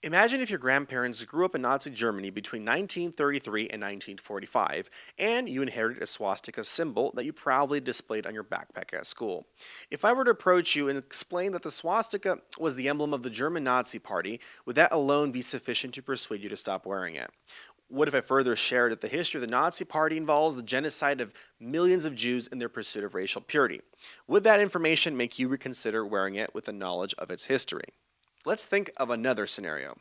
Imagine if your grandparents grew up in Nazi Germany between 1933 and 1945, and you inherited a swastika symbol that you proudly displayed on your backpack at school. If I were to approach you and explain that the swastika was the emblem of the German Nazi Party, would that alone be sufficient to persuade you to stop wearing it? What if I further shared that the history of the Nazi Party involves the genocide of millions of Jews in their pursuit of racial purity? Would that information make you reconsider wearing it with the knowledge of its history? Let's think of another scenario.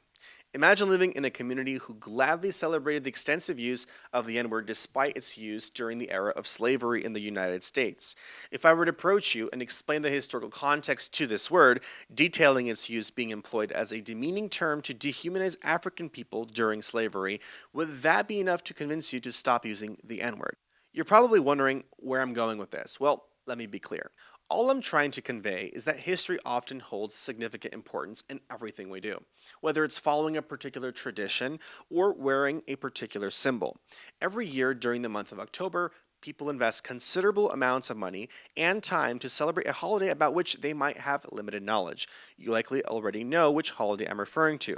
Imagine living in a community who gladly celebrated the extensive use of the N word despite its use during the era of slavery in the United States. If I were to approach you and explain the historical context to this word, detailing its use being employed as a demeaning term to dehumanize African people during slavery, would that be enough to convince you to stop using the N word? You're probably wondering where I'm going with this. Well, let me be clear. All I'm trying to convey is that history often holds significant importance in everything we do, whether it's following a particular tradition or wearing a particular symbol. Every year during the month of October, people invest considerable amounts of money and time to celebrate a holiday about which they might have limited knowledge. You likely already know which holiday I'm referring to: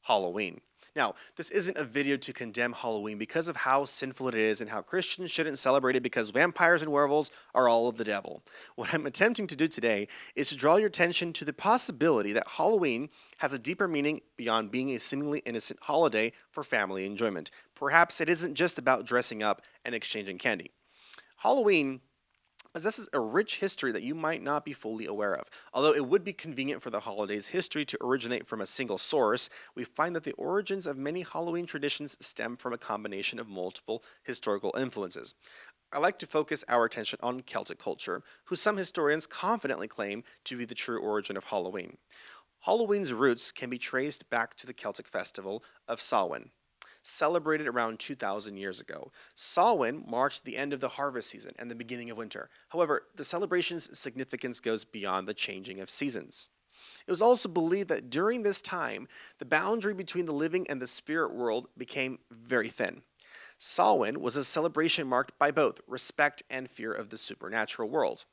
Halloween. Now, this isn't a video to condemn Halloween because of how sinful it is and how Christians shouldn't celebrate it because vampires and werewolves are all of the devil. What I'm attempting to do today is to draw your attention to the possibility that Halloween has a deeper meaning beyond being a seemingly innocent holiday for family enjoyment. Perhaps it isn't just about dressing up and exchanging candy. Halloween possesses a rich history that you might not be fully aware of. Although it would be convenient for the holiday's history to originate from a single source, we find that the origins of many Halloween traditions stem from a combination of multiple historical influences. I like to focus our attention on Celtic culture, who some historians confidently claim to be the true origin of Halloween. Halloween's roots can be traced back to the Celtic festival of Samhain, celebrated around 2,000 years ago. Samhain marks the end of the harvest season and the beginning of winter. However, the celebration's significance goes beyond the changing of seasons. It was also believed that during this time, the boundary between the living and the spirit world became very thin. Samhain was a celebration marked by both respect and fear of the supernatural world.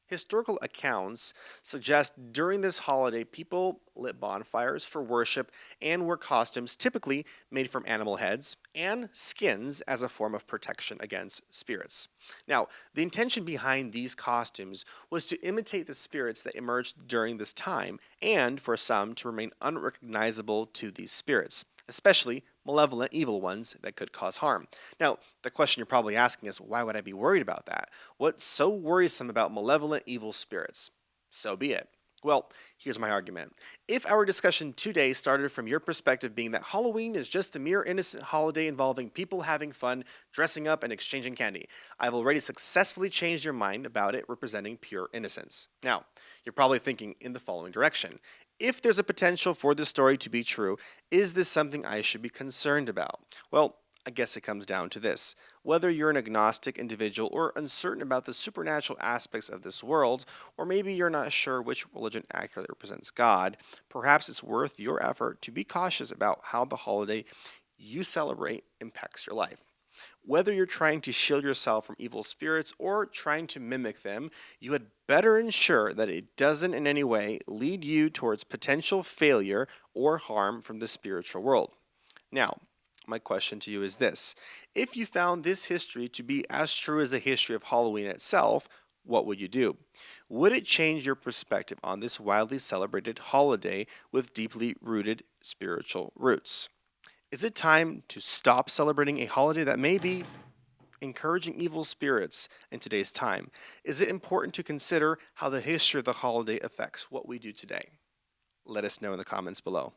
Historical accounts suggest during this holiday, people lit bonfires for worship and wore costumes typically made from animal heads and skins as a form of protection against spirits. Now, the intention behind these costumes was to imitate the spirits that emerged during this time and for some to remain unrecognizable to these spirits, especially malevolent evil ones that could cause harm. Now, the question you're probably asking is, why would I be worried about that? What's so worrisome about malevolent evil spirits? So be it. Well, here's my argument. If our discussion today started from your perspective being that Halloween is just a mere innocent holiday involving people having fun, dressing up, and exchanging candy, I've already successfully changed your mind about it representing pure innocence. Now, you're probably thinking in the following direction. If there's a potential for this story to be true, is this something I should be concerned about? Well, I guess it comes down to this. Whether you're an agnostic individual or uncertain about the supernatural aspects of this world, or maybe you're not sure which religion accurately represents God, perhaps it's worth your effort to be cautious about how the holiday you celebrate impacts your life. Whether you're trying to shield yourself from evil spirits or trying to mimic them, you had better ensure that it doesn't in any way lead you towards potential failure or harm from the spiritual world. Now, my question to you is this. If you found this history to be as true as the history of Halloween itself, what would you do? Would it change your perspective on this widely celebrated holiday with deeply rooted spiritual roots? Is it time to stop celebrating a holiday that may be encouraging evil spirits in today's time? Is it important to consider how the history of the holiday affects what we do today? Let us know in the comments below.